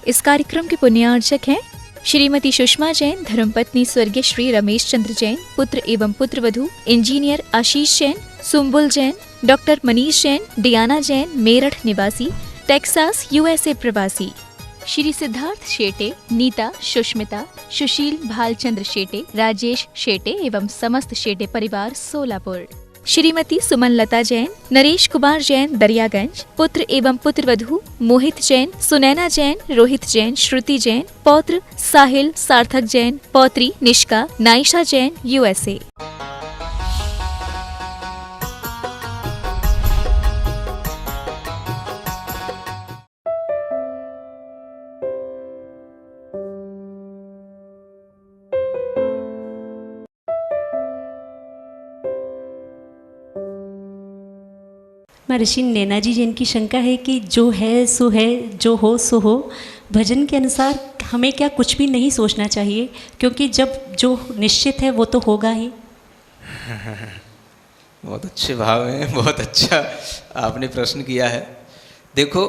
इस कार्यक्रम के पुण्यार्चक हैं श्रीमती सुषमा जैन, धर्मपत्नी स्वर्गीय श्री रमेश चंद्र जैन, पुत्र एवं पुत्रवधू इंजीनियर आशीष जैन, सुम्बुल जैन, डॉक्टर मनीष जैन, डियाना जैन, मेरठ निवासी, टेक्सास USA प्रवासी, श्री सिद्धार्थ शेटे, नीता, सुष्मिता, सुशील भालचंद्र शेटे, राजेश शेटे एवं समस्त शेटे परिवार सोलापुर, श्रीमती सुमन लता जैन, नरेश कुमार जैन दरियागंज, पुत्र एवं पुत्रवधू मोहित जैन, सुनैना जैन, रोहित जैन, श्रुति जैन, पौत्र साहिल सार्थक जैन, पौत्री निष्का, नाइशा जैन USA। महर्षि नैना जी जिनकी शंका है कि जो है सो है, जो हो सो हो, भजन के अनुसार हमें क्या कुछ भी नहीं सोचना चाहिए, क्योंकि जब जो निश्चित है वो तो होगा ही। बहुत अच्छे भाव हैं, बहुत अच्छा आपने प्रश्न किया है। देखो,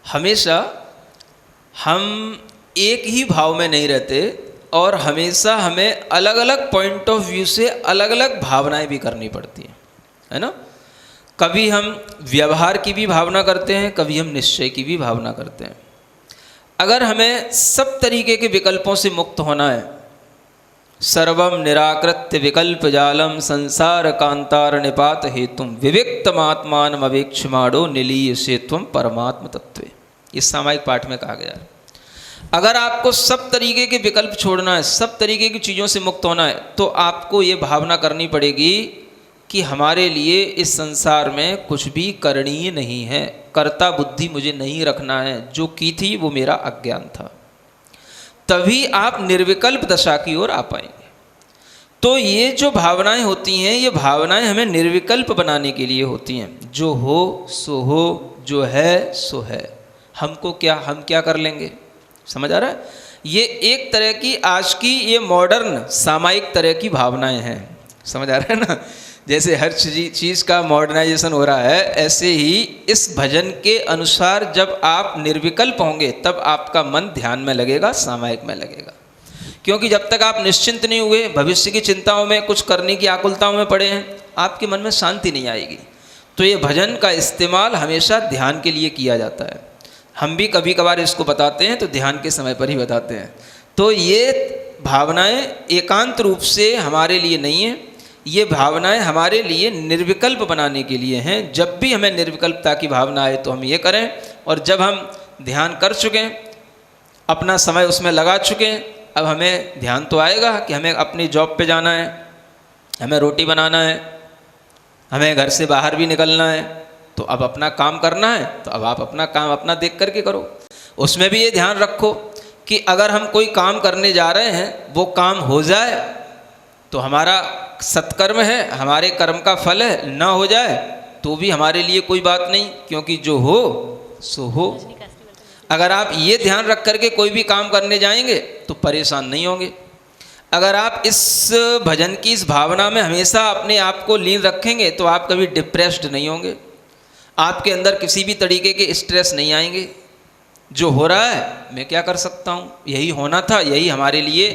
हमेशा हम एक ही भाव में नहीं रहते और हमेशा हमें अलग अलग पॉइंट ऑफ व्यू से अलग अलग भावनाएं भी करनी पड़ती हैं, है ना। कभी हम व्यवहार की भी भावना करते हैं, कभी हम निश्चय की भी भावना करते हैं। अगर हमें सब तरीके के विकल्पों से मुक्त होना है, सर्वम निराकृत्य विकल्प जालम संसार कांतार निपात हेतुम विविक्तमात्मान अवेक्षमाणो निलीय से त्वं परमात्म तत्वे, इस सामायिक पाठ में कहा गया है। अगर आपको सब तरीके के विकल्प छोड़ना है, सब तरीके की चीज़ों से मुक्त होना है, तो आपको ये भावना करनी पड़ेगी कि हमारे लिए इस संसार में कुछ भी करणीय नहीं है, कर्ता बुद्धि मुझे नहीं रखना है, जो की थी वो मेरा अज्ञान था। तभी आप निर्विकल्प दशा की ओर आ पाएंगे। तो ये जो भावनाएं होती हैं, ये भावनाएं हमें निर्विकल्प बनाने के लिए होती हैं। जो हो सो हो, जो है सो है, हमको क्या, हम क्या कर लेंगे, समझ आ रहा है। ये एक तरह की आज की ये मॉडर्न सामायिक तरह की भावनाएं हैं, समझ आ रहा है ना। जैसे हर चीज़ का मॉडर्नाइजेशन हो रहा है, ऐसे ही इस भजन के अनुसार जब आप निर्विकल्प होंगे तब आपका मन ध्यान में लगेगा, सामायिक में लगेगा। क्योंकि जब तक आप निश्चिंत नहीं हुए, भविष्य की चिंताओं में, कुछ करने की आकुलताओं में पड़े हैं, आपके मन में शांति नहीं आएगी। तो ये भजन का इस्तेमाल हमेशा ध्यान के लिए किया जाता है। हम भी कभी कभार इसको बताते हैं तो ध्यान के समय पर ही बताते हैं। तो ये भावनाएं एकांत रूप से हमारे लिए नहीं है, ये भावनाएं हमारे लिए निर्विकल्प बनाने के लिए हैं। जब भी हमें निर्विकल्पता की भावना आए तो हम ये करें, और जब हम ध्यान कर चुके हैं, अपना समय उसमें लगा चुके हैं, अब हमें ध्यान तो आएगा कि हमें अपनी जॉब पे जाना है, हमें रोटी बनाना है, हमें घर से बाहर भी निकलना है, तो अब अपना काम करना है, तो अब आप अपना काम अपना देख करके करो। उसमें भी ये ध्यान रखो कि अगर हम कोई काम करने जा रहे हैं, वो काम हो जाए तो हमारा सत्कर्म है, हमारे कर्म का फल है, ना हो जाए तो भी हमारे लिए कोई बात नहीं, क्योंकि जो हो सो हो। अगर आप ये ध्यान रख करके कोई भी काम करने जाएंगे तो परेशान नहीं होंगे। अगर आप इस भजन की इस भावना में हमेशा अपने आप को लीन रखेंगे तो आप कभी डिप्रेस्ड नहीं होंगे, आपके अंदर किसी भी तरीके के स्ट्रेस नहीं आएंगे। जो हो रहा है मैं क्या कर सकता हूँ, यही होना था, यही हमारे लिए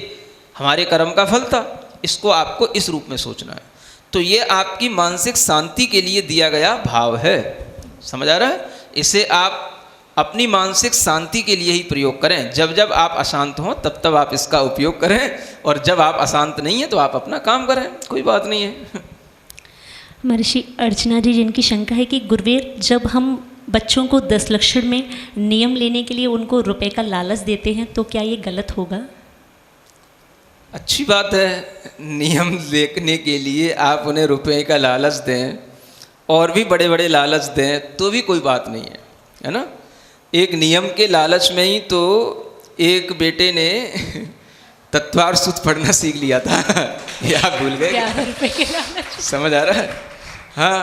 हमारे कर्म का फल था, इसको आपको इस रूप में सोचना है। तो ये आपकी मानसिक शांति के लिए दिया गया भाव है, समझ आ रहा है। इसे आप अपनी मानसिक शांति के लिए ही प्रयोग करें। जब जब आप अशांत हों तब तब आप इसका उपयोग करें, और जब आप अशांत नहीं हैं तो आप अपना काम करें, कोई बात नहीं है। महर्षि अर्चना जी जिनकी शंका है कि गुरुदेव, जब हम बच्चों को 10 लक्षण में नियम लेने के लिए उनको रुपए का लालच देते हैं तो क्या ये गलत होगा? अच्छी बात है, नियम देखने के लिए आप उन्हें रुपए का लालच दें और भी बड़े बड़े लालच दें तो भी कोई बात नहीं है, है ना। एक नियम के लालच में ही तो एक बेटे ने तत्वार सूत्र पढ़ना सीख लिया था। ये आप भूल गए? 11 रुपए के लालच, समझ आ रहा है। हाँ,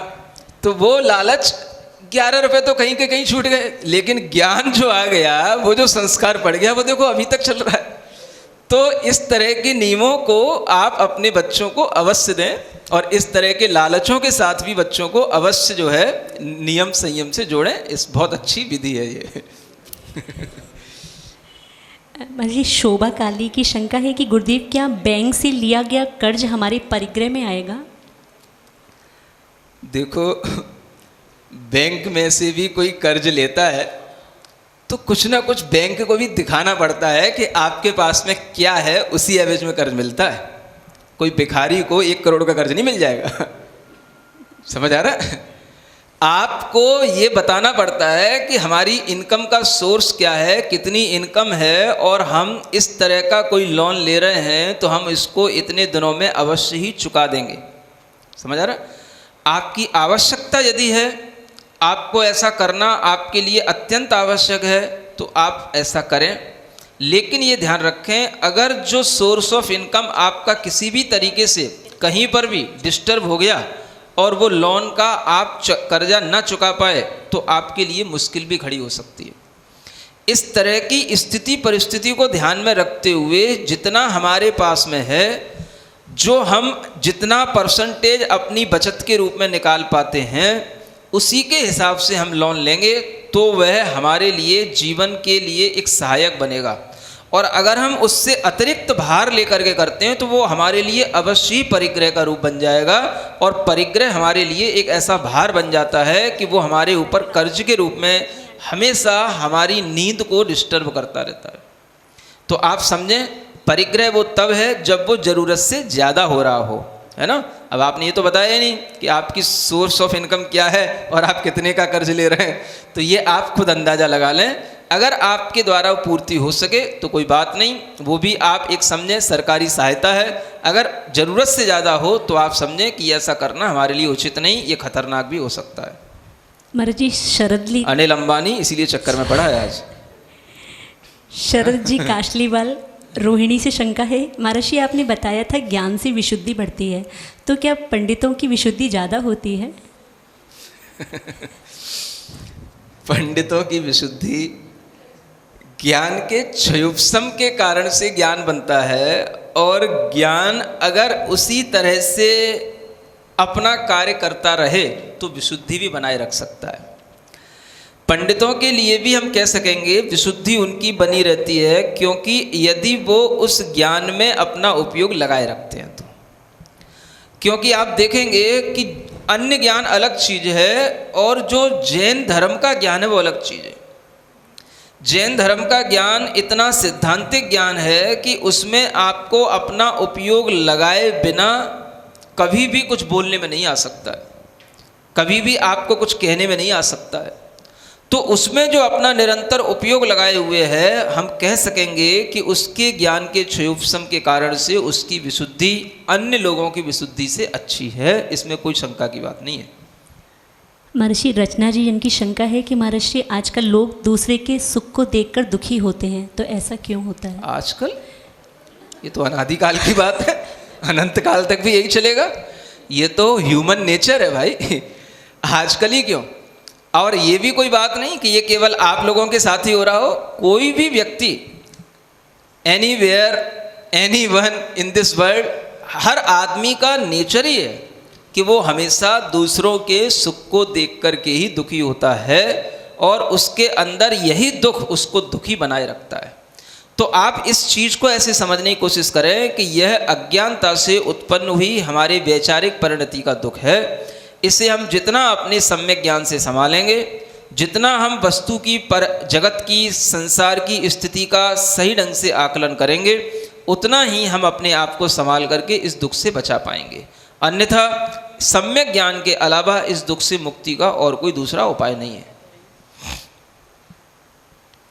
तो वो लालच 11 रुपए तो कहीं के कहीं छूट गए, लेकिन ज्ञान जो आ गया, वो जो संस्कार पड़ गया, वो देखो अभी तक चल रहा है। तो इस तरह के नियमों को आप अपने बच्चों को अवश्य दें, और इस तरह के लालचों के साथ भी बच्चों को अवश्य जो है नियम संयम से जोड़ें। इस बहुत अच्छी विधि है ये। महर्षि शोभा काली की शंका है कि गुरुदेव क्या बैंक से लिया गया कर्ज हमारे परिग्रह में आएगा? देखो, बैंक में से भी कोई कर्ज लेता है तो कुछ ना कुछ बैंक को भी दिखाना पड़ता है कि आपके पास में क्या है, उसी एवज में कर्ज मिलता है। कोई भिखारी को 1 करोड़ का कर्ज नहीं मिल जाएगा। समझ आ रहा है? आपको ये बताना पड़ता है कि हमारी इनकम का सोर्स क्या है, कितनी इनकम है, और हम इस तरह का कोई लोन ले रहे हैं तो हम इसको इतने दिनों में अवश्य ही चुका देंगे। समझ आ रहा है? आपकी आवश्यकता यदि है, आपको ऐसा करना आपके लिए अत्यंत आवश्यक है, तो आप ऐसा करें। लेकिन ये ध्यान रखें, अगर जो सोर्स ऑफ इनकम आपका किसी भी तरीके से कहीं पर भी डिस्टर्ब हो गया और वो लोन का आप कर्जा न चुका पाए तो आपके लिए मुश्किल भी खड़ी हो सकती है। इस तरह की स्थिति परिस्थिति को ध्यान में रखते हुए जितना हमारे पास में है, जो हम जितना परसेंटेज अपनी बचत के रूप में निकाल पाते हैं, उसी के हिसाब से हम लोन लेंगे तो वह हमारे लिए जीवन के लिए एक सहायक बनेगा। और अगर हम उससे अतिरिक्त भार लेकर के करते हैं तो वो हमारे लिए अवश्य ही परिग्रह का रूप बन जाएगा, और परिग्रह हमारे लिए एक ऐसा भार बन जाता है कि वो हमारे ऊपर कर्ज के रूप में हमेशा हमारी नींद को डिस्टर्ब करता रहता है। तो आप समझें, परिग्रह वो तब है जब वो ज़रूरत से ज़्यादा हो रहा हो, है ना। अब आपने ये तो बताया ही नहीं कि आपकी सोर्स ऑफ इनकम क्या है और आप कितने का कर्ज ले रहे हैं, तो ये आप खुद अंदाज़ा लगा लें। अगर आपके द्वारा पूर्ति हो सके तो कोई बात नहीं, वो भी आप एक समझें सरकारी सहायता है। अगर ज़रूरत से ज़्यादा हो तो आप समझें कि ऐसा करना हमारे लिए उचित नहीं, ये खतरनाक भी हो सकता है। महाराज जी शरदली अनिल अंबानी इसीलिए चक्कर में पड़ा है आज। शरद जी काशलीवाल रोहिणी से शंका है, महाराज जी आपने बताया था ज्ञान से विशुद्धि बढ़ती है, तो क्या पंडितों की विशुद्धि ज़्यादा होती है? पंडितों की विशुद्धि ज्ञान के क्षयोपशम के कारण से ज्ञान बनता है, और ज्ञान अगर उसी तरह से अपना कार्य करता रहे तो विशुद्धि भी बनाए रख सकता है। पंडितों के लिए भी हम कह सकेंगे विशुद्धि उनकी बनी रहती है, क्योंकि यदि वो उस ज्ञान में अपना उपयोग लगाए रखते हैं तो। क्योंकि आप देखेंगे कि अन्य ज्ञान अलग चीज़ है और जो जैन धर्म का ज्ञान है वो अलग चीज़ है। जैन धर्म का ज्ञान इतना सिद्धांतिक ज्ञान है कि उसमें आपको अपना उपयोग लगाए बिना कभी भी कुछ बोलने में नहीं आ सकता है, कभी भी आपको कुछ कहने में नहीं आ सकता है। तो उसमें जो अपना निरंतर उपयोग लगाए हुए है, हम कह सकेंगे कि उसके ज्ञान के क्षयोपशम के कारण से उसकी विशुद्धि अन्य लोगों की विशुद्धि से अच्छी है, इसमें कोई शंका की बात नहीं है। महर्षि रचना जी जिनकी शंका है कि महर्षि आजकल लोग दूसरे के सुख को देखकर दुखी होते हैं, तो ऐसा क्यों होता है? आजकल ये तो अनादिकाल की बात है, अनंत काल तक भी यही चलेगा। ये तो ह्यूमन नेचर है भाई, आजकल ही क्यों। और ये भी कोई बात नहीं कि ये केवल आप लोगों के साथ ही हो रहा हो, कोई भी व्यक्ति anywhere anyone in this world, हर आदमी का नेचर ही है कि वो हमेशा दूसरों के सुख को देख कर के ही दुखी होता है, और उसके अंदर यही दुख उसको दुखी बनाए रखता है। तो आप इस चीज़ को ऐसे समझने की कोशिश करें कि यह अज्ञानता से उत्पन्न हुई हमारे वैचारिक परिणति का दुख है। इसे हम जितना अपने सम्यक ज्ञान से संभालेंगे, जितना हम वस्तु की जगत की संसार की स्थिति का सही ढंग से आकलन करेंगे, उतना ही हम अपने आप को संभाल करके इस दुख से बचा पाएंगे। अन्यथा सम्यक ज्ञान के अलावा इस दुख से मुक्ति का और कोई दूसरा उपाय नहीं है।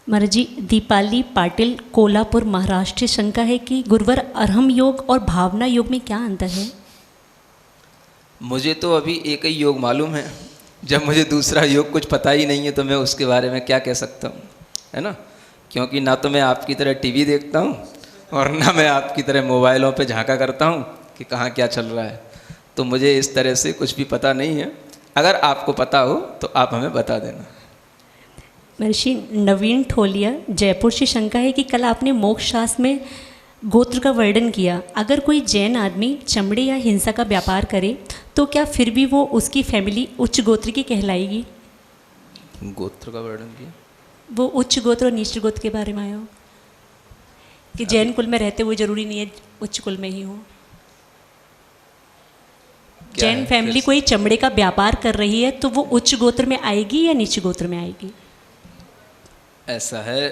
महाराज जी दीपाली पाटिल कोल्हापुर महाराष्ट्र शंका है कि गुरुवर अरहम योग और भावना योग में क्या अंतर है? मुझे तो अभी एक ही योग मालूम है, जब मुझे दूसरा योग कुछ पता ही नहीं है तो मैं उसके बारे में क्या कह सकता हूँ, है ना। क्योंकि ना तो मैं आपकी तरह टीवी देखता हूँ और ना मैं आपकी तरह मोबाइलों पे झांका करता हूँ कि कहाँ क्या चल रहा है, तो मुझे इस तरह से कुछ भी पता नहीं है। अगर आपको पता हो तो आप हमें बता देना। महर्षि नवीन ठोलिया जयपुर से शंका है कि कल आपने मोक्ष शास्त्र में गोत्र का वर्णन किया, अगर कोई जैन आदमी चमड़े या हिंसा का व्यापार करे तो क्या फिर भी वो उसकी फैमिली उच्च गोत्र की कहलाएगी? गोत्र का वर्णन किया? वो उच्च गोत्र और नीच गोत्र के बारे में आया हो। कि जैन कुल में रहते हुए जरूरी नहीं है उच्च कुल में ही हो। क्या जैन है? फैमिली फिर कोई चमड़े का व्यापार कर रही है तो वो उच्च गोत्र में आएगी या नीच गोत्र में आएगी? ऐसा है,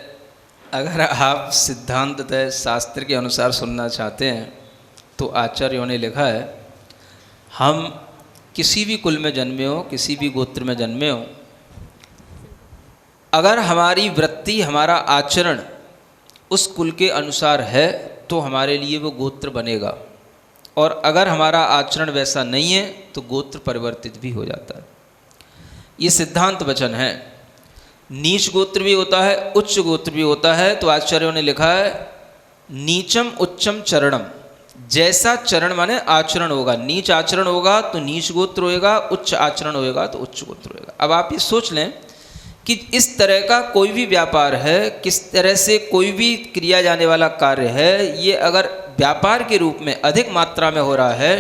अगर आप सिद्धांततः शास्त्र के अनुसार सुनना चाहते हैं तो आचार्यों ने लिखा है, हम किसी भी कुल में जन्मे हो, किसी भी गोत्र में जन्मे हो, अगर हमारी वृत्ति, हमारा आचरण उस कुल के अनुसार है तो हमारे लिए वो गोत्र बनेगा, और अगर हमारा आचरण वैसा नहीं है तो गोत्र परिवर्तित भी हो जाता है। ये सिद्धांत वचन है। नीच गोत्र भी होता है, उच्च गोत्र भी होता है। तो आचार्यों ने लिखा है, नीचम उच्चम चरणम, जैसा चरण माने आचरण होगा, नीच आचरण होगा तो नीच गोत्र होएगा, उच्च आचरण होएगा तो उच्च गोत्र होएगा। अब आप ये सोच लें कि इस तरह का कोई भी व्यापार है, किस तरह से कोई भी किया जाने वाला कार्य है, ये अगर व्यापार के रूप में अधिक मात्रा में हो रहा है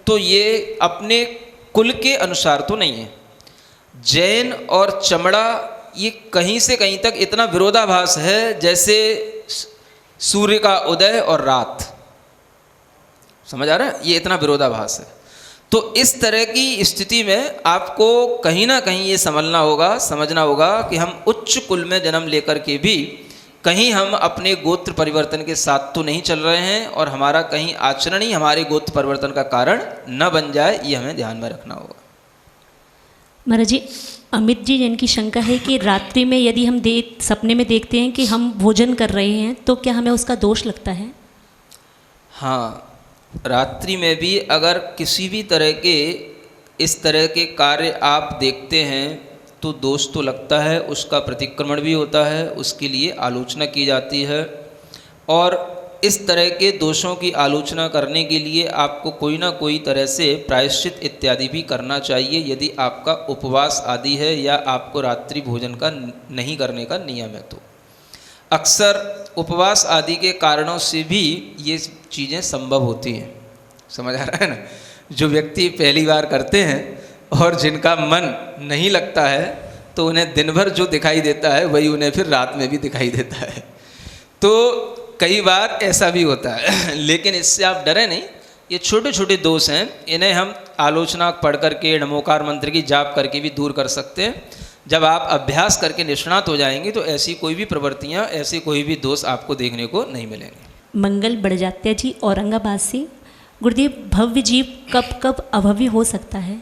तो ये अपने कुल के अनुसार तो नहीं है। जैन और चमड़ा ये कहीं से कहीं तक इतना विरोधाभास है जैसे सूर्य का उदय और रात। समझ आ रहा है? ये इतना विरोधाभास है। तो इस तरह की स्थिति में आपको कहीं ना कहीं ये समझना होगा, समझना होगा कि हम उच्च कुल में जन्म लेकर के भी कहीं हम अपने गोत्र परिवर्तन के साथ तो नहीं चल रहे हैं, और हमारा कहीं आचरण ही हमारे गोत्र परिवर्तन का कारण न बन जाए, ये हमें ध्यान में रखना होगा। महाराज जी, अमित जी जिनकी शंका है कि रात्रि में यदि हम सपने में देखते हैं कि हम भोजन कर रहे हैं तो क्या हमें उसका दोष लगता है? हाँ, रात्रि में भी अगर किसी भी तरह के इस तरह के कार्य आप देखते हैं तो दोष तो लगता है, उसका प्रतिक्रमण भी होता है, उसके लिए आलोचना की जाती है। और इस तरह के दोषों की आलोचना करने के लिए आपको कोई ना कोई तरह से प्रायश्चित इत्यादि भी करना चाहिए, यदि आपका उपवास आदि है या आपको रात्रि भोजन का नहीं करने का नियम है। तो अक्सर उपवास आदि के कारणों से भी ये चीज़ें संभव होती हैं। समझ आ रहा है ना? जो व्यक्ति पहली बार करते हैं और जिनका मन नहीं लगता है तो उन्हें दिन भर जो दिखाई देता है वही उन्हें फिर रात में भी दिखाई देता है। तो कई बार ऐसा भी होता है, लेकिन इससे आप डरे नहीं। ये छोटे छोटे दोष हैं, इन्हें हम आलोचना पढ़ करके, नमोकार मंत्र की जाप करके भी दूर कर सकते हैं। जब आप अभ्यास करके निष्णात हो जाएंगे तो ऐसी कोई भी प्रवृत्तियाँ, ऐसे कोई भी दोष आपको देखने को नहीं मिलेंगे। मंगल बड़जात्या जी औरंगाबाद से, गुरुदेव भव्य जीव कब कब अभव्य हो सकता है?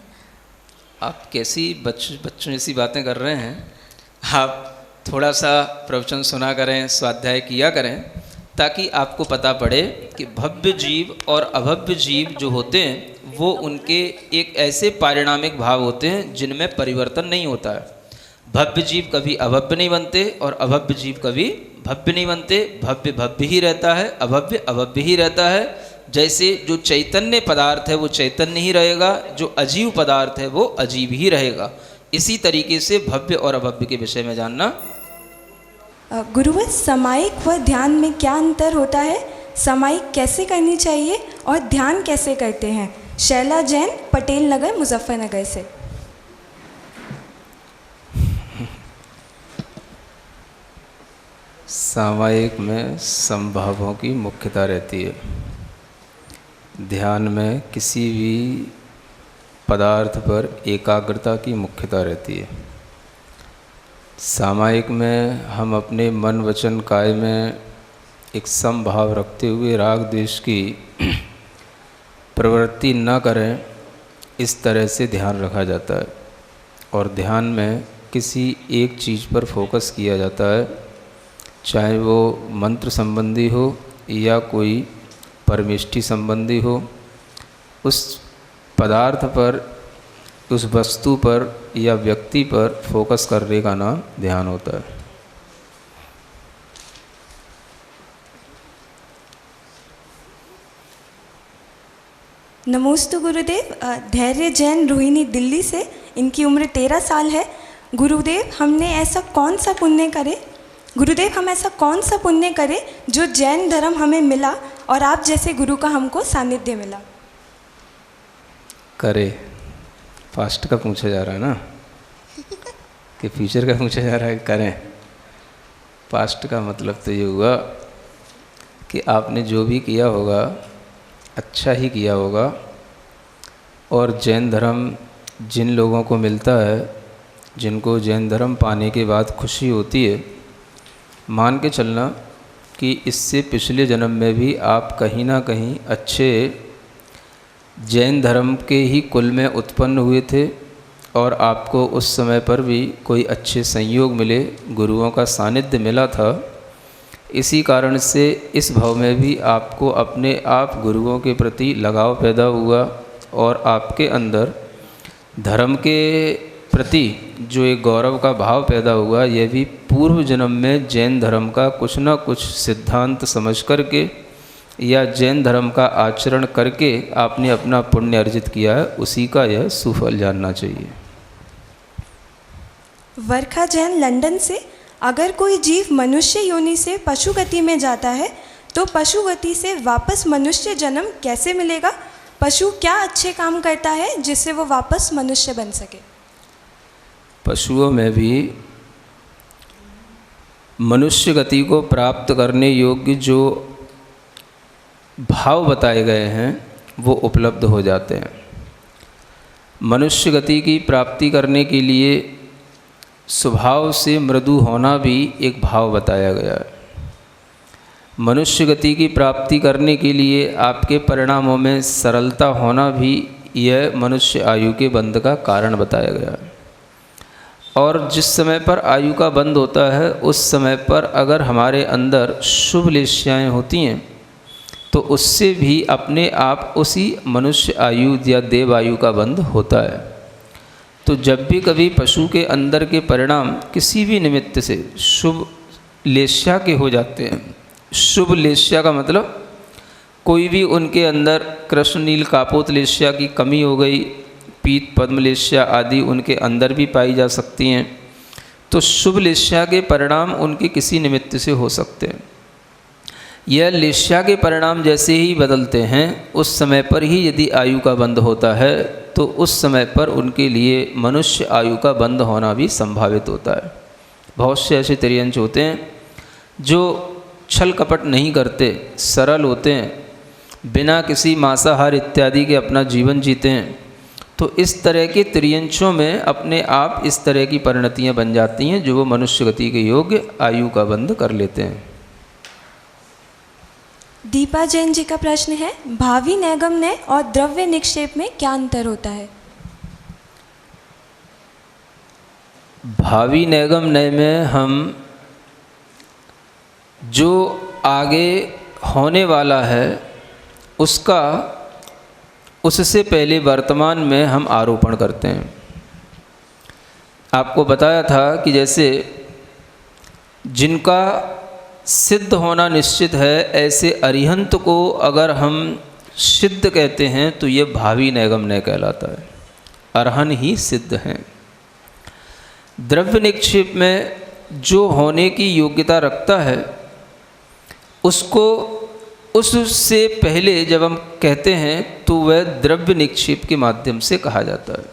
आप कैसी बच्चों जैसी बातें कर रहे हैं। आप थोड़ा सा प्रवचन सुना करें, स्वाध्याय किया करें, ताकि आपको पता पड़े कि भव्य जीव और अभव्य जीव जो होते हैं वो उनके एक ऐसे पारिणामिक भाव होते हैं जिनमें परिवर्तन नहीं होता है। भव्य जीव कभी अभव्य नहीं बनते और अभव्य जीव कभी भव्य नहीं बनते। भव्य भव्य ही रहता है, अभव्य अभव्य ही रहता है। जैसे जो चैतन्य पदार्थ है वो चैतन्य ही रहेगा, जो अजीव पदार्थ है वो अजीव ही रहेगा। इसी तरीके से भव्य और अभव्य के विषय में जानना। गुरुवर, समायिक व ध्यान में क्या अंतर होता है? समायिक कैसे करनी चाहिए और ध्यान कैसे करते हैं? शैला जैन, पटेल नगर, मुजफ्फरनगर से। सामायिक में संभावों की मुख्यता रहती है। ध्यान में किसी भी पदार्थ पर एकाग्रता की मुख्यता रहती है। सामायिक में हम अपने मन वचन काय में एक समभाव रखते हुए राग द्वेष की प्रवृत्ति न करें, इस तरह से ध्यान रखा जाता है। और ध्यान में किसी एक चीज़ पर फोकस किया जाता है, चाहे वो मंत्र संबंधी हो या कोई परमेष्टि संबंधी हो। उस पदार्थ पर, उस वस्तु पर या व्यक्ति पर फोकस करने का नाम ध्यान होता है। नमोस्तु गुरुदेव। धैर्य जैन, रोहिणी, दिल्ली से। इनकी उम्र 13 साल है। गुरुदेव, हमने ऐसा कौन सा पुण्य करे? गुरुदेव, हम ऐसा कौन सा पुण्य करें जो जैन धर्म हमें मिला और आप जैसे गुरु का हमको सानिध्य मिला? करे, पास्ट का पूछा जा रहा है ना कि फ्यूचर का पूछा जा रहा है? करें। पास्ट का मतलब तो ये हुआ कि आपने जो भी किया होगा अच्छा ही किया होगा, और जैन धर्म जिन लोगों को मिलता है, जिनको जैन धर्म पाने के बाद खुशी होती है, मान के चलना कि इससे पिछले जन्म में भी आप कहीं ना कहीं अच्छे जैन धर्म के ही कुल में उत्पन्न हुए थे, और आपको उस समय पर भी कोई अच्छे संयोग मिले, गुरुओं का सानिध्य मिला था। इसी कारण से इस भाव में भी आपको अपने आप गुरुओं के प्रति लगाव पैदा हुआ, और आपके अंदर धर्म के प्रति जो एक गौरव का भाव पैदा हुआ, यह भी पूर्व जन्म में जैन धर्म का कुछ न कुछ सिद्धांत समझ करके या जैन धर्म का आचरण करके आपने अपना पुण्य अर्जित किया है, उसी का यह सुफल जानना चाहिए। वर्खा जैन लंदन से, अगर कोई जीव मनुष्य योनि से पशु गति में जाता है तो पशु गति से वापस मनुष्य जन्म कैसे मिलेगा? पशु क्या अच्छे काम करता है जिससे वो वापस मनुष्य बन सके? पशुओं में भी मनुष्य गति को प्राप्त करने योग्य जो भाव बताए गए हैं वो उपलब्ध हो जाते हैं। मनुष्य गति की प्राप्ति करने के लिए स्वभाव से मृदु होना भी एक भाव बताया गया है। मनुष्य गति की प्राप्ति करने के लिए आपके परिणामों में सरलता होना भी यह मनुष्य आयु के बंध का कारण बताया गया है। और जिस समय पर आयु का बंध होता है उस समय पर अगर हमारे अंदर शुभ लेश्याएँ होती हैं तो उससे भी अपने आप उसी मनुष्य आयु या देव आयु का बंध होता है। तो जब भी कभी पशु के अंदर के परिणाम किसी भी निमित्त से शुभ लेश्या के हो जाते हैं, शुभ लेश्या का मतलब कोई भी उनके अंदर कृष्ण नील कापोत लेश्या की कमी हो गई, पीत पद्म लेश्या आदि उनके अंदर भी पाई जा सकती हैं, तो शुभ लेश्या के परिणाम उनके किसी निमित्त से हो सकते हैं। यह लेश्या के परिणाम जैसे ही बदलते हैं उस समय पर ही यदि आयु का बंध होता है तो उस समय पर उनके लिए मनुष्य आयु का बंध होना भी संभावित होता है। बहुत से ऐसे तिर्यंच होते हैं जो छल कपट नहीं करते, सरल होते हैं, बिना किसी मांसाहार इत्यादि के अपना जीवन जीते हैं। तो इस तरह के तिर्यंचों में अपने आप इस तरह की परिणतियाँ बन जाती हैं जो वो मनुष्य गति के योग्य आयु का बंध कर लेते हैं। दीपा जैन जी का प्रश्न है, भावी नैगम्य और द्रव्य निक्षेप में क्या अंतर होता है? भावी नैगम्य में हम जो आगे होने वाला है उससे पहले वर्तमान में हम आरोपण करते हैं। आपको बताया था कि जैसे जिनका सिद्ध होना निश्चित है ऐसे अरिहंत को अगर हम सिद्ध कहते हैं तो ये भावी नैगम्य कहलाता है, अरहन ही सिद्ध हैं। द्रव्य निक्षेप में जो होने की योग्यता रखता है उसको उससे पहले जब हम कहते हैं तो वह द्रव्य निक्षेप के माध्यम से कहा जाता है।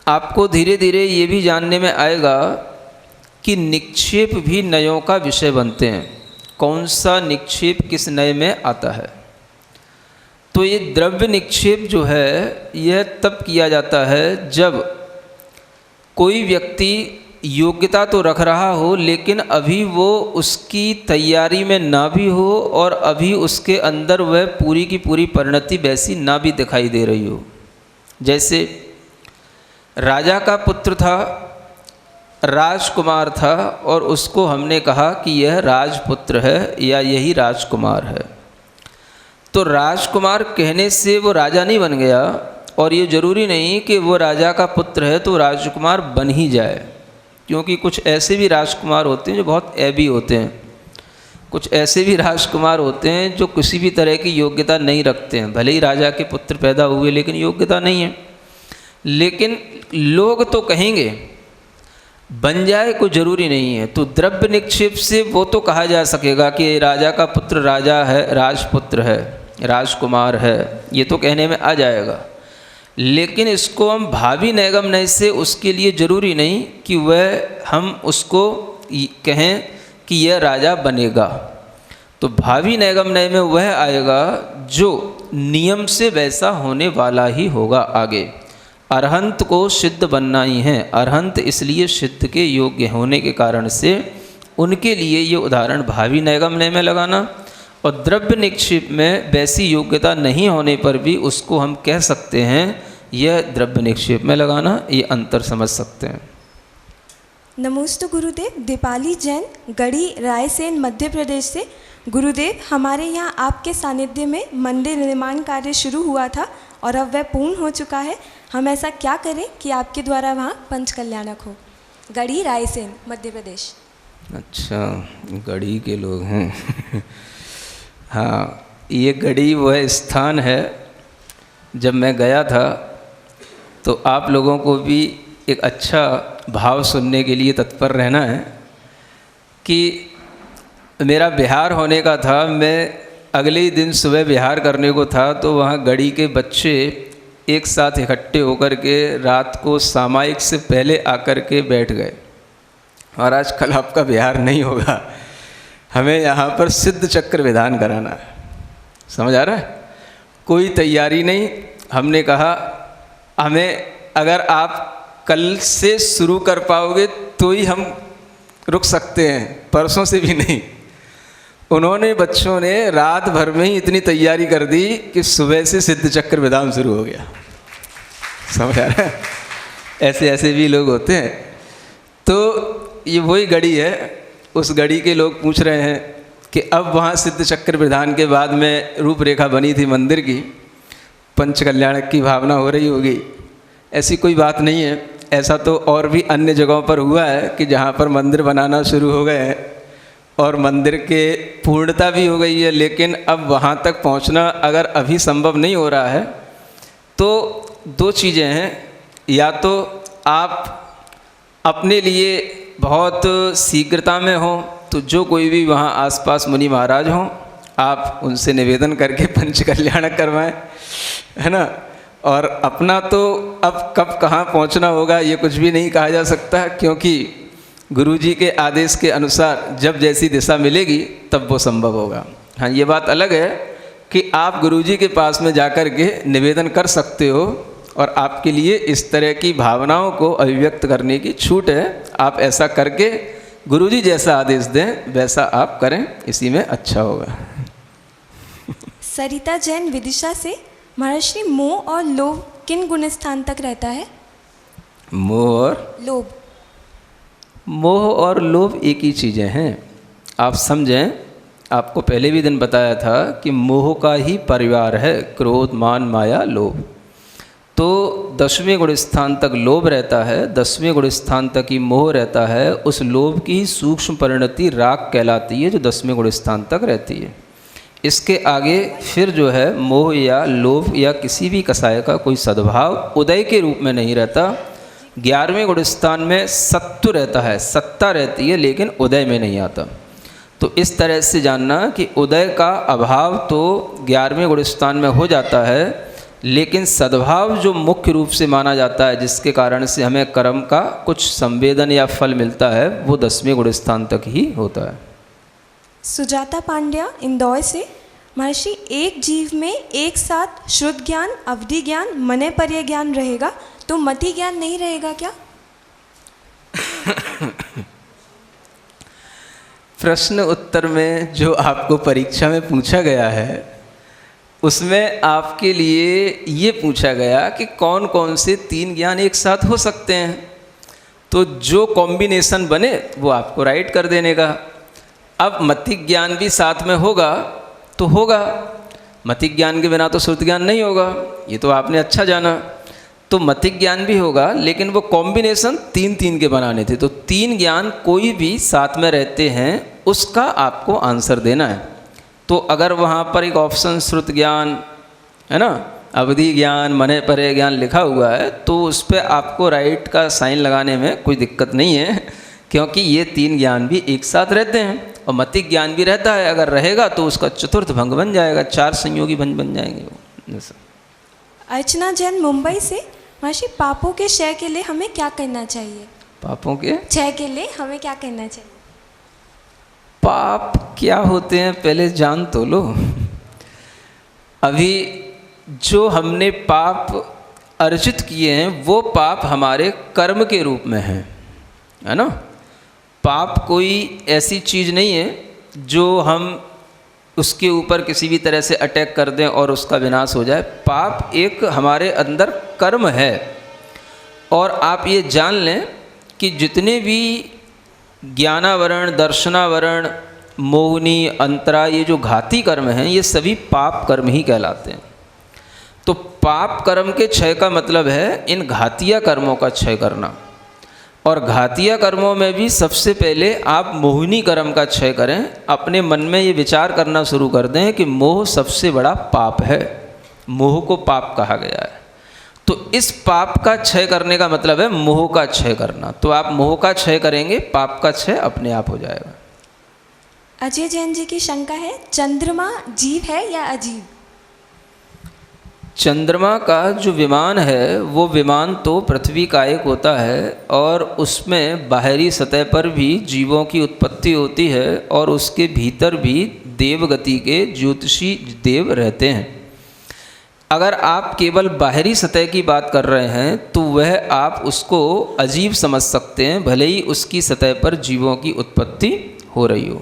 आपको धीरे धीरे ये भी जानने में आएगा कि निक्षेप भी नयों का विषय बनते हैं, कौन सा निक्षेप किस नय में आता है। तो ये द्रव्य निक्षेप जो है यह तब किया जाता है जब कोई व्यक्ति योग्यता तो रख रहा हो लेकिन अभी वो उसकी तैयारी में ना भी हो और अभी उसके अंदर वह पूरी की पूरी परिणति वैसी ना भी दिखाई दे रही हो। जैसे राजा का पुत्र था, राजकुमार था, और उसको हमने कहा कि यह राजपुत्र है या यही राजकुमार है। तो राजकुमार कहने से वो राजा नहीं बन गया, और ये ज़रूरी नहीं कि वो राजा का पुत्र है तो राजकुमार बन ही जाए, क्योंकि कुछ ऐसे भी राजकुमार होते हैं जो बहुत ऐबी होते हैं, कुछ ऐसे भी राजकुमार होते हैं जो किसी भी तरह की योग्यता नहीं रखते हैं, भले ही राजा के पुत्र पैदा हुए लेकिन योग्यता नहीं है। लेकिन लोग तो कहेंगे, बन जाए कोई ज़रूरी नहीं है। तो द्रव्य निक्षेप से वो तो कहा जा सकेगा कि राजा का पुत्र राजा है, राजपुत्र है, राजकुमार है, ये तो कहने में आ जाएगा। लेकिन इसको हम भावी नैगम्य से उसके लिए ज़रूरी नहीं कि वह हम उसको कहें कि यह राजा बनेगा। तो भावी नैगम नय में वह आएगा जो नियम से वैसा होने वाला ही होगा आगे। अरहंत को सिद्ध बनना ही है। अरहंत इसलिए सिद्ध के योग्य होने के कारण से उनके लिए ये उदाहरण भावी नैगम नय में लगाना, और द्रव्य निक्षेप में वैसी योग्यता नहीं होने पर भी उसको हम कह सकते हैं यह द्रव्य निक्षेप में लगाना। ये अंतर समझ सकते हैं। नमोस्तु गुरुदेव। दीपाली जैन, गढ़ी रायसेन, मध्य प्रदेश से। गुरुदेव, हमारे यहाँ आपके सानिध्य में मंदिर निर्माण कार्य शुरू हुआ था और अब वह पूर्ण हो चुका है। हम ऐसा क्या करें कि आपके द्वारा वहाँ पंच कल्याणक हो? गढ़ी रायसेन, मध्य प्रदेश। अच्छा, गढ़ी के लोग हैं। हाँ, ये गढ़ी वह स्थान है। जब मैं गया था तो आप लोगों को भी एक अच्छा भाव सुनने के लिए तत्पर रहना है कि मेरा बिहार होने का था। मैं अगले ही दिन सुबह बिहार करने को था, तो वहाँ गढ़ी के बच्चे एक साथ इकट्ठे होकर के रात को सामायिक से पहले आकर के बैठ गए, और आज कल आपका बिहार नहीं होगा, हमें यहाँ पर सिद्ध चक्र विधान कराना है। समझ आ रहा है? कोई तैयारी नहीं। हमने कहा हमें अगर आप कल से शुरू कर पाओगे तो ही हम रुक सकते हैं, परसों से भी नहीं। उन्होंने, बच्चों ने रात भर में ही इतनी तैयारी कर दी कि सुबह से सिद्ध चक्र विधान शुरू हो गया। समझ आ रहा है? ऐसे ऐसे भी लोग होते हैं। तो ये वही गढ़ी है। उस गढ़ी के लोग पूछ रहे हैं कि अब वहाँ सिद्ध चक्र विधान के बाद में रूपरेखा बनी थी मंदिर की, पंच कल्याणक की भावना हो रही होगी। ऐसी कोई बात नहीं है। ऐसा तो और भी अन्य जगहों पर हुआ है कि जहाँ पर मंदिर बनाना शुरू हो गए हैं और मंदिर के पूर्णता भी हो गई है, लेकिन अब वहाँ तक पहुँचना अगर अभी संभव नहीं हो रहा है तो दो चीज़ें हैं। या तो आप अपने लिए बहुत शीघ्रता में हो, तो जो कोई भी वहाँ आसपास मुनि महाराज हों, आप उनसे निवेदन करके पंच कल्याणक करवाएं, है ना। और अपना तो अब कब कहाँ पहुँचना होगा ये कुछ भी नहीं कहा जा सकता, क्योंकि गुरुजी के आदेश के अनुसार जब जैसी दिशा मिलेगी तब वो संभव होगा। हाँ, ये बात अलग है कि आप गुरुजी के पास में जाकर के निवेदन कर सकते हो, और आपके लिए इस तरह की भावनाओं को अभिव्यक्त करने की छूट है। आप ऐसा करके गुरुजी जैसा आदेश दें वैसा आप करें, इसी में अच्छा होगा। सरिता जैन, विदिशा से। महर्षि, मोह और लोभ किन गुण स्थान तक रहता है? मोह और लोभ। मोह और लोभ एक ही चीज़ें हैं। आप समझें, आपको पहले भी दिन बताया था कि मोह का ही परिवार है क्रोध, मान, माया, लोभ। तो 10वें गुण स्थान तक लोभ रहता है, 10वें गुण स्थान तक ही मोह रहता है। उस लोभ की सूक्ष्म परिणति राग कहलाती है, जो 10वें गुण स्थान तक रहती है। इसके आगे फिर जो है मोह या लोभ या किसी भी कसाय का कोई सद्भाव उदय के रूप में नहीं रहता। 11वें गुण स्थान में सत्व रहता है, सत्ता रहती है, लेकिन उदय में नहीं आता। तो इस तरह से जानना कि उदय का अभाव तो 11वें गुण स्थान में हो जाता है, लेकिन सद्भाव जो मुख्य रूप से माना जाता है, जिसके कारण से हमें कर्म का कुछ संवेदन या फल मिलता है, वो 10वें गुण स्थान तक ही होता है। सुजाता पांड्या, इंदौर से। महर्षि, एक जीव में एक साथ शुद्ध ज्ञान, अवधि ज्ञान, मने पर्य ज्ञान रहेगा तो मति ज्ञान नहीं रहेगा क्या? प्रश्न उत्तर में जो आपको परीक्षा में पूछा गया है उसमें आपके लिए ये पूछा गया कि कौन कौन से 3 ज्ञान एक साथ हो सकते हैं। तो जो कॉम्बिनेशन बने वो आपको राइट कर देने का। अब मतिक ज्ञान भी साथ में होगा तो होगा, मतिक ज्ञान के बिना तो श्रुत ज्ञान नहीं होगा, ये तो आपने अच्छा जाना। तो मतिक ज्ञान भी होगा, लेकिन वो कॉम्बिनेशन 3-3 के बनाने थे। तो 3 ज्ञान कोई भी साथ में रहते हैं उसका आपको आंसर देना है। तो अगर वहाँ पर एक ऑप्शन श्रुत ज्ञान है ना, अवधि ज्ञान, मने पर्य ज्ञान लिखा हुआ है, तो उस पर आपको राइट का साइन लगाने में कोई दिक्कत नहीं है, क्योंकि ये 3 ज्ञान भी एक साथ रहते हैं और मतिक ज्ञान भी रहता है। अगर रहेगा तो उसका चतुर्थ भंग बन जाएगा, 4 संयोगी भंग बन जाएंगे वो। अर्चना जैन, मुंबई से। महर्षि, पापों के क्षय के लिए हमें क्या करना चाहिए? पापों के क्षय के लिए हमें क्या करना चाहिए? पाप क्या होते हैं पहले जान तो लो। अभी जो हमने पाप अर्जित किए हैं वो पाप हमारे कर्म के रूप में हैं, है ना। पाप कोई ऐसी चीज़ नहीं है जो हम उसके ऊपर किसी भी तरह से अटैक कर दें और उसका विनाश हो जाए। पाप एक हमारे अंदर कर्म है। और आप ये जान लें कि जितने भी ज्ञानावरण, दर्शनावरण, मोहिनी, अंतरा, ये जो घाती कर्म हैं ये सभी पाप कर्म ही कहलाते हैं। तो पाप कर्म के क्षय का मतलब है इन घातीय कर्मों का क्षय करना। और घातीय कर्मों में भी सबसे पहले आप मोहिनी कर्म का क्षय करें। अपने मन में ये विचार करना शुरू कर दें कि मोह सबसे बड़ा पाप है, मोह को पाप कहा गया है। तो इस पाप का क्षय करने का मतलब है मोह का क्षय करना। तो आप मोह का क्षय करेंगे, पाप का क्षय अपने आप हो जाएगा। अजय जैन जी की शंका है, चंद्रमा जीव है या अजीब? चंद्रमा का जो विमान है वो विमान तो पृथ्वी का एक होता है और उसमें बाहरी सतह पर भी जीवों की उत्पत्ति होती है और उसके भीतर भी देवगति के ज्योतिषी देव रहते हैं। अगर आप केवल बाहरी सतह की बात कर रहे हैं तो वह आप उसको अजीब समझ सकते हैं, भले ही उसकी सतह पर जीवों की उत्पत्ति हो रही हो।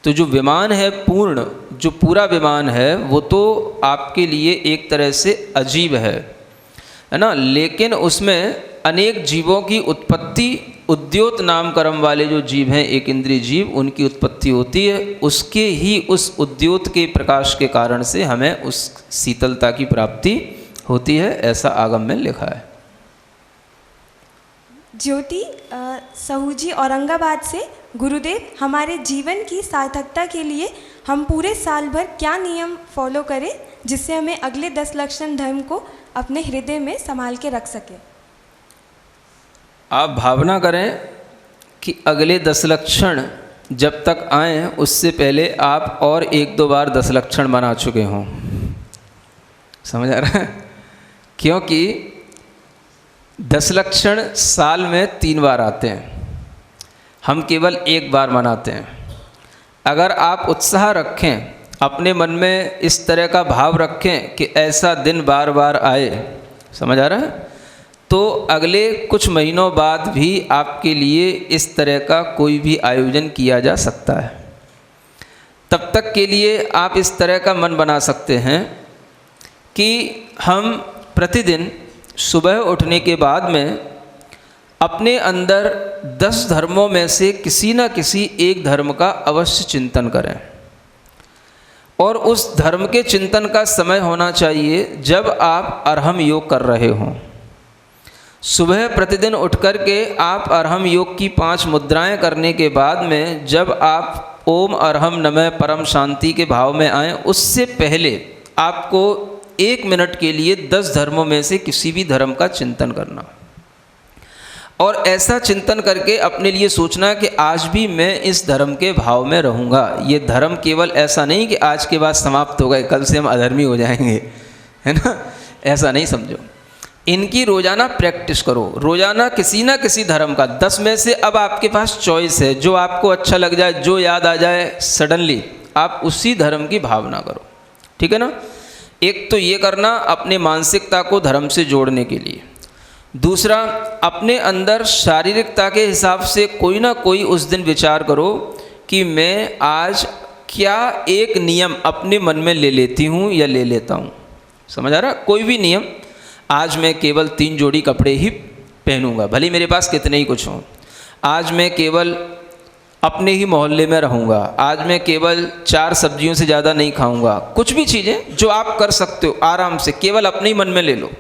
तो जो विमान है पूर्ण, जो पूरा विमान है वो तो आपके लिए एक तरह से अजीब है ना। लेकिन उसमें अनेक जीवों की उत्पत्ति, उद्योत नाम कर्म वाले जो जीव हैं, एक इंद्रिय जीव, उनकी उत्पत्ति होती है। उसके ही उस उद्योत के प्रकाश के कारण से हमें उस शीतलता की प्राप्ति होती है, ऐसा आगम में लिखा है। ज्योति सहूजी औरंगाबाद से, गुरुदेव हमारे जीवन की सार्थकता के लिए हम पूरे साल भर क्या नियम फॉलो करें जिससे हमें अगले 10 लक्षण धर्म को अपने हृदय में संभाल के रख सकें? आप भावना करें कि अगले 10 लक्षण जब तक आएँ उससे पहले आप और 1-2 बार 10 लक्षण बना चुके हों। समझ आ रहा है? क्योंकि 10 लक्षण साल में 3 बार आते हैं, हम केवल 1 बार मनाते हैं। अगर आप उत्साह रखें, अपने मन में इस तरह का भाव रखें कि ऐसा दिन बार बार आए, समझ आ रहा है, तो अगले कुछ महीनों बाद भी आपके लिए इस तरह का कोई भी आयोजन किया जा सकता है। तब तक के लिए आप इस तरह का मन बना सकते हैं कि हम प्रतिदिन सुबह उठने के बाद में अपने अंदर 10 धर्मों में से किसी न किसी एक धर्म का अवश्य चिंतन करें। और उस धर्म के चिंतन का समय होना चाहिए जब आप अर्हम योग कर रहे हों। सुबह प्रतिदिन उठ कर के आप अर्हम योग की 5 मुद्राएं करने के बाद में जब आप ओम अर्हम नमः परम शांति के भाव में आएँ, उससे पहले आपको 1 मिनट के लिए 10 धर्मों में से किसी भी धर्म का चिंतन करना। और ऐसा चिंतन करके अपने लिए सोचना कि आज भी मैं इस धर्म के भाव में रहूँगा। ये धर्म केवल ऐसा नहीं कि आज के बाद समाप्त हो गए, कल से हम अधर्मी हो जाएंगे, है ना, ऐसा नहीं समझो। इनकी रोज़ाना प्रैक्टिस करो, रोज़ाना किसी ना किसी धर्म का 10 में से अब आपके पास चॉइस है, जो आपको अच्छा लग जाए, जो याद आ जाए सडनली, आप उसी धर्म की भावना करो। ठीक है ना। एक तो ये करना अपने मानसिकता को धर्म से जोड़ने के लिए। दूसरा, अपने अंदर शारीरिकता के हिसाब से कोई ना कोई उस दिन विचार करो कि मैं आज क्या एक नियम अपने मन में ले लेती हूँ या ले लेता हूँ। समझ आ रहा? कोई भी नियम, आज मैं केवल 3 जोड़ी कपड़े ही पहनूंगा, भले मेरे पास कितने ही कुछ हों। आज मैं केवल अपने ही मोहल्ले में रहूँगा, आज मैं केवल 4 सब्जियों से ज़्यादा नहीं खाऊँगा। कुछ भी चीज़ें जो आप कर सकते हो आराम से, केवल अपने ही मन में ले लो।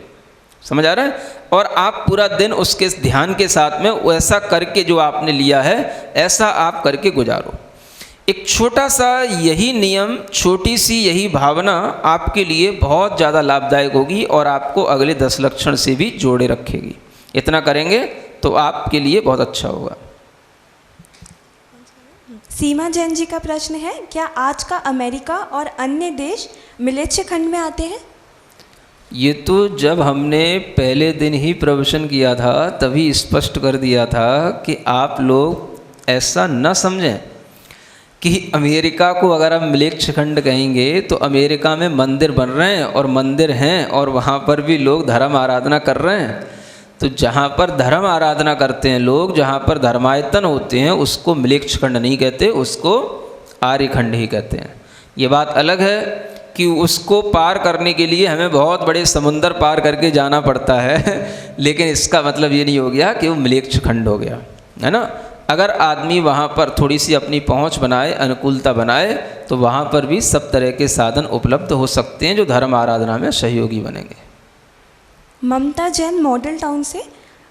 समझ आ रहा है? और आप पूरा दिन उसके ध्यान के साथ में वैसा करके जो आपने लिया है ऐसा आप करके गुजारो। एक छोटा सा यही नियम, छोटी सी यही भावना आपके लिए बहुत ज़्यादा लाभदायक होगी और आपको अगले 10 लक्षण से भी जोड़े रखेगी। इतना करेंगे तो आपके लिए बहुत अच्छा होगा। सीमा जैन जी का प्रश्न है, क्या आज का अमेरिका और अन्य देश मिलेच्छ खंड में आते हैं? ये तो जब हमने पहले दिन ही प्रवचन किया था तभी स्पष्ट कर दिया था कि आप लोग ऐसा न समझें कि अमेरिका को अगर हम म्लेच्छ खंड कहेंगे तो अमेरिका में मंदिर बन रहे हैं और मंदिर हैं और वहाँ पर भी लोग धर्म आराधना कर रहे हैं। तो जहाँ पर धर्म आराधना करते हैं लोग, जहाँ पर धर्मायतन होते हैं, उसको म्लेच्छ खंड नहीं कहते, उसको आर्य खंड ही कहते हैं। ये बात अलग है कि उसको पार करने के लिए हमें बहुत बड़े समुंदर पार करके जाना पड़ता है लेकिन इसका मतलब ये नहीं हो गया कि वो म्लेच्छ खंड हो गया, है ना। अगर आदमी वहाँ पर थोड़ी सी अपनी पहुँच बनाए, अनुकूलता बनाए, तो वहाँ पर भी सब तरह के साधन उपलब्ध हो सकते हैं जो धर्म आराधना में सहयोगी बनेंगे। ममता जैन मॉडल टाउन से,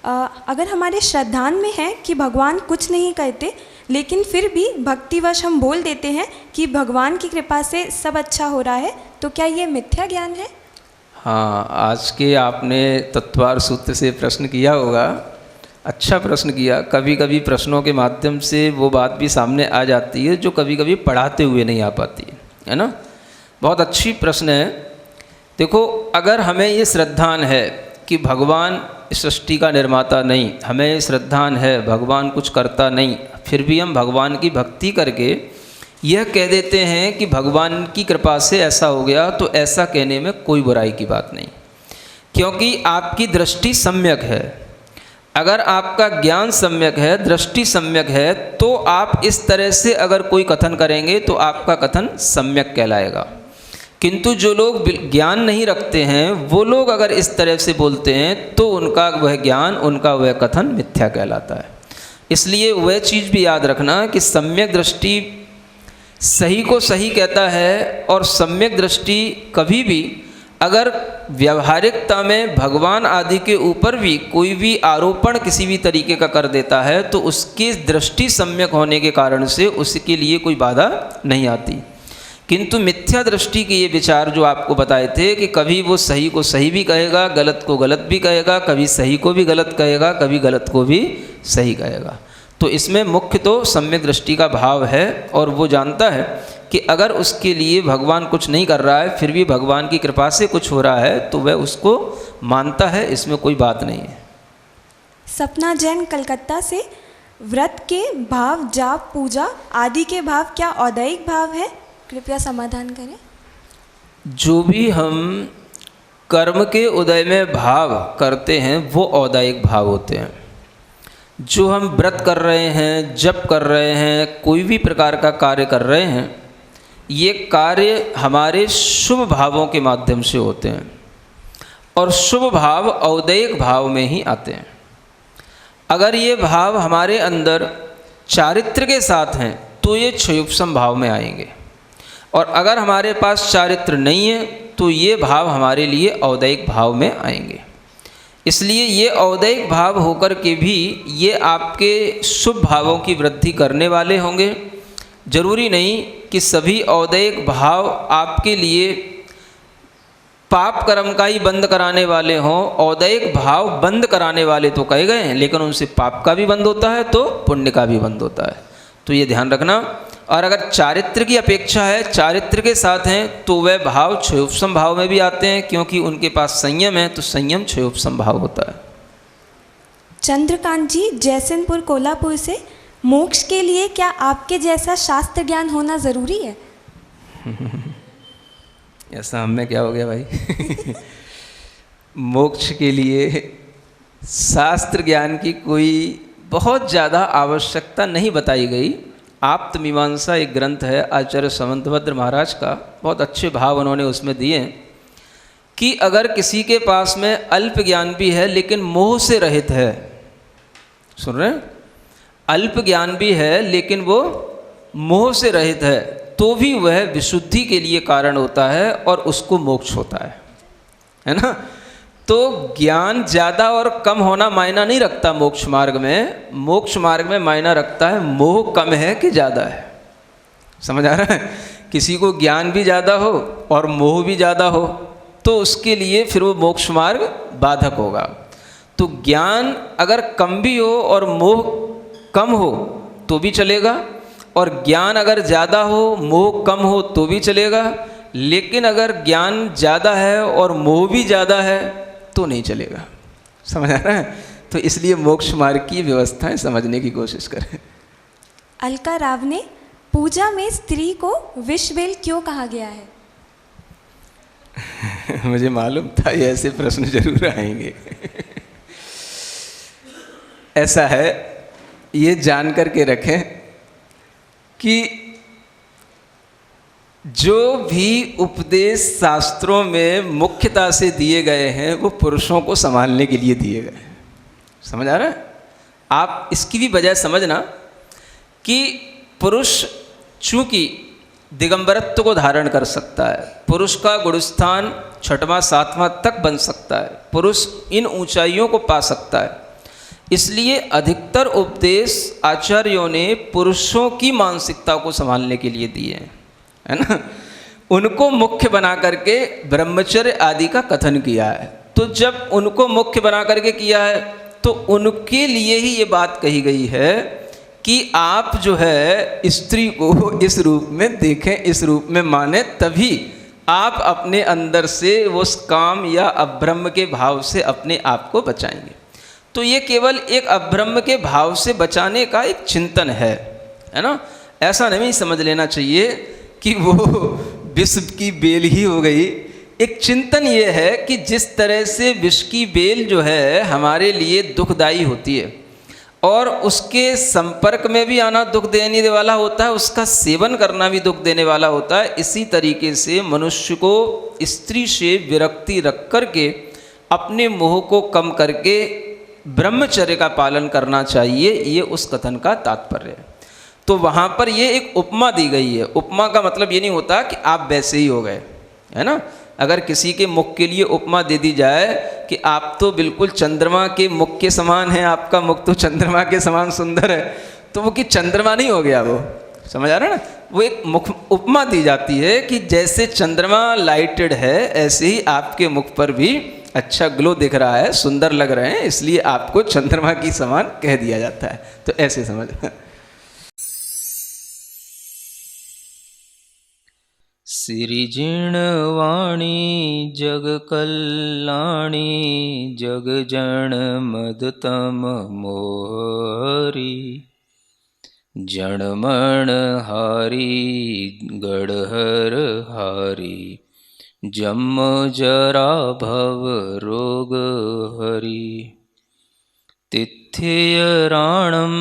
अगर हमारे श्रद्धान में है कि भगवान कुछ नहीं करते, लेकिन फिर भी भक्तिवश हम बोल देते हैं कि भगवान की कृपा से सब अच्छा हो रहा है, तो क्या ये मिथ्या ज्ञान है? हाँ, आज के आपने तत्वार सूत्र से प्रश्न किया होगा, अच्छा प्रश्न किया। कभी कभी प्रश्नों के माध्यम से वो बात भी सामने आ जाती है जो कभी कभी पढ़ाते हुए नहीं आ पाती है ना। बहुत अच्छी प्रश्न है। देखो, अगर हमें ये श्रद्धान है कि भगवान सृष्टि का निर्माता नहीं, हमें श्रद्धान है भगवान कुछ करता नहीं, फिर भी हम भगवान की भक्ति करके यह कह देते हैं कि भगवान की कृपा से ऐसा हो गया, तो ऐसा कहने में कोई बुराई की बात नहीं, क्योंकि आपकी दृष्टि सम्यक है। अगर आपका ज्ञान सम्यक है, दृष्टि सम्यक है, तो आप इस तरह से अगर कोई कथन करेंगे तो आपका कथन सम्यक कहलाएगा। किंतु जो लोग ज्ञान नहीं रखते हैं, वो लोग अगर इस तरह से बोलते हैं तो उनका वह ज्ञान, उनका वह कथन मिथ्या कहलाता है। इसलिए वह चीज़ भी याद रखना कि सम्यक दृष्टि सही को सही कहता है, और सम्यक दृष्टि कभी भी अगर व्यवहारिकता में भगवान आदि के ऊपर भी कोई भी आरोपण किसी भी तरीके का कर देता है, तो उसकी दृष्टि सम्यक होने के कारण से उसके लिए कोई बाधा नहीं आती। किंतु मिथ्या दृष्टि के ये विचार जो आपको बताए थे कि कभी वो सही को सही भी कहेगा, गलत को गलत भी कहेगा, कभी सही को भी गलत कहेगा, कभी गलत को भी सही कहेगा, तो इसमें मुख्य तो सम्यक दृष्टि का भाव है। और वो जानता है कि अगर उसके लिए भगवान कुछ नहीं कर रहा है, फिर भी भगवान की कृपा से कुछ हो रहा है, तो वह उसको मानता है, इसमें कोई बात नहीं है। सपना जैन कलकत्ता से, व्रत के भाव, जाप, पूजा आदि के भाव क्या औदैहिक भाव है? कृपया समाधान करें। जो भी हम कर्म के उदय में भाव करते हैं वो औदैहिक भाव होते हैं। जो हम व्रत कर रहे हैं, जप कर रहे हैं, कोई भी प्रकार का कार्य कर रहे हैं, ये कार्य हमारे शुभ भावों के माध्यम से होते हैं, और शुभ भाव औदैहिक भाव में ही आते हैं। अगर ये भाव हमारे अंदर चारित्र के साथ हैं तो ये क्षयोपशम भाव में आएंगे, और अगर हमारे पास चारित्र नहीं है तो ये भाव हमारे लिए औदैहिक भाव में आएंगे। इसलिए ये औदैहिक भाव होकर के भी ये आपके शुभ भावों की वृद्धि करने वाले होंगे। जरूरी नहीं कि सभी औदैहिक भाव आपके लिए पाप कर्म का ही बंद कराने वाले हों। औदैहिक भाव बंद कराने वाले तो कहे गए हैं, लेकिन उनसे पाप का भी बंद होता है तो पुण्य का भी बंद होता है, तो ये ध्यान रखना। और अगर चारित्र की अपेक्षा है, चारित्र के साथ हैं, तो वह भाव क्षयोपशम भाव में भी आते हैं, क्योंकि उनके पास संयम है, तो संयम क्षयोपशम भाव होता है। चंद्रकांत जी जयसिंहपुर कोल्हापुर से, मोक्ष के लिए क्या आपके जैसा शास्त्र ज्ञान होना ज़रूरी है? ऐसा हमें क्या हो गया भाई? मोक्ष के लिए शास्त्र ज्ञान की कोई बहुत ज़्यादा आवश्यकता नहीं बताई गई। आप्त मीमांसा एक ग्रंथ है आचार्य समंतभद्र महाराज का, बहुत अच्छे भाव उन्होंने उसमें दिए कि अगर किसी के पास में अल्प ज्ञान भी है लेकिन मोह से रहित है, सुन रहे हैं, अल्प ज्ञान भी है लेकिन वो मोह से रहित है, तो भी वह विशुद्धि के लिए कारण होता है और उसको मोक्ष होता है ना। तो ज्ञान ज़्यादा और कम होना मायना नहीं रखता मोक्ष मार्ग में। मोक्ष मार्ग में मायना रखता है मोह कम है कि ज़्यादा है। समझ आ रहा है? किसी को ज्ञान भी ज़्यादा हो और मोह भी ज़्यादा हो तो उसके लिए फिर वो मोक्ष मार्ग बाधक होगा। तो ज्ञान अगर कम भी हो और मोह कम हो तो भी चलेगा, और ज्ञान अगर ज़्यादा हो मोह कम हो तो भी चलेगा। लेकिन अगर ज्ञान ज़्यादा है और मोह भी ज़्यादा है तो नहीं चलेगा। समझ आ रहा है? तो इसलिए मोक्ष मार्ग की व्यवस्थाएं समझने की कोशिश करें। अलका राव ने, पूजा में स्त्री को विषबेल क्यों कहा गया है? मुझे मालूम था ये ऐसे प्रश्न जरूर आएंगे। ऐसा है, ये जान करके रखें कि जो भी उपदेश शास्त्रों में मुख्यता से दिए गए हैं वो पुरुषों को संभालने के लिए दिए गए हैं। समझ आ रहा है? आप इसकी भी वजह समझना कि पुरुष चूंकि दिगंबरत्व को धारण कर सकता है, पुरुष का गुणस्थान 6वां 7वां तक बन सकता है, पुरुष इन ऊंचाइयों को पा सकता है, इसलिए अधिकतर उपदेश आचार्यों ने पुरुषों की मानसिकता को संभालने के लिए दिए हैं, है ना। उनको मुख्य बना करके ब्रह्मचर्य आदि का कथन किया है। तो जब उनको मुख्य बना करके किया है तो उनके लिए ही ये बात कही गई है कि आप जो है स्त्री को इस रूप में देखें, इस रूप में माने, तभी आप अपने अंदर से उस काम या अब्रह्म के भाव से अपने आप को बचाएंगे। तो ये केवल एक अब्रह्म के भाव से बचाने का एक चिंतन है ना। ऐसा नहीं समझ लेना चाहिए कि वो विष की बेल ही हो गई। एक चिंतन ये है कि जिस तरह से विष की बेल जो है हमारे लिए दुखदाई होती है और उसके संपर्क में भी आना दुख देने वाला होता है, उसका सेवन करना भी दुख देने वाला होता है, इसी तरीके से मनुष्य को स्त्री से विरक्ति रख करके अपने मोह को कम करके ब्रह्मचर्य का पालन करना चाहिए। ये उस कथन का तात्पर्य है। तो वहाँ पर ये एक उपमा दी गई है। उपमा का मतलब ये नहीं होता कि आप वैसे ही हो गए, है ना। अगर किसी के मुख के लिए उपमा दे दी जाए कि आप तो बिल्कुल चंद्रमा के मुख के समान हैं, आपका मुख तो चंद्रमा के समान सुंदर है, तो वो कि चंद्रमा नहीं हो गया वो। समझ आ रहा है ना। वो एक मुख उपमा दी जाती है कि जैसे चंद्रमा लाइटेड है ऐसे ही आपके मुख पर भी अच्छा ग्लो दिख रहा है, सुंदर लग रहे हैं, इसलिए आपको चंद्रमा की समान कह दिया जाता है। तो ऐसे समझ। सिरिजिण वाणी जग कल्याणी जग जन मदतम मोहरी जनमण हारी गढ़हर हारी जम जरा भव रोग हरि तिथ्य राणम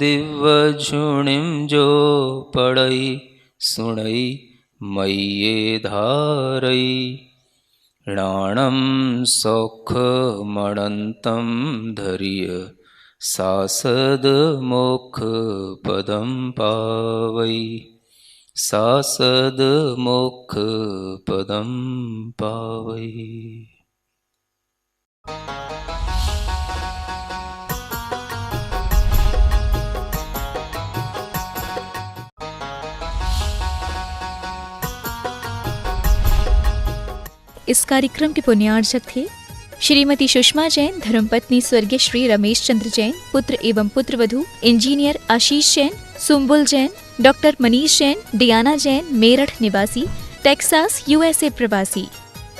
दिव्य झुणिम जो पड़ई सुणई मय्ये धारई राणम सौख मणंतम धर्य सासद मोक्ष पदम पावई सासद मोक्ष पदम पावई। इस कार्यक्रम के पुण्यार्चक थे श्रीमती सुषमा जैन, धर्मपत्नी स्वर्गीय श्री रमेश चंद्र जैन, पुत्र एवं पुत्रवधू इंजीनियर आशीष जैन, सुम्बुल जैन, डॉक्टर मनीष जैन, डियाना जैन, मेरठ निवासी, टेक्सास यूएसए प्रवासी,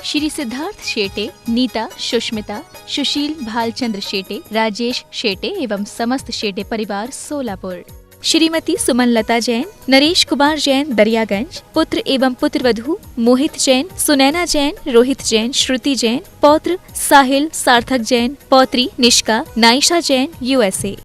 श्री सिद्धार्थ शेटे, नीता, सुष्मिता, सुशील भालचंद्र शेटे, राजेश शेटे एवं समस्त शेटे परिवार सोलापुर, श्रीमती सुमन लता जैन, नरेश कुमार जैन दरियागंज, पुत्र एवं पुत्रवधू मोहित जैन, सुनैना जैन, रोहित जैन, श्रुति जैन, पौत्र साहिल सार्थक जैन, पौत्री निष्का नाइशा जैन यूएसए।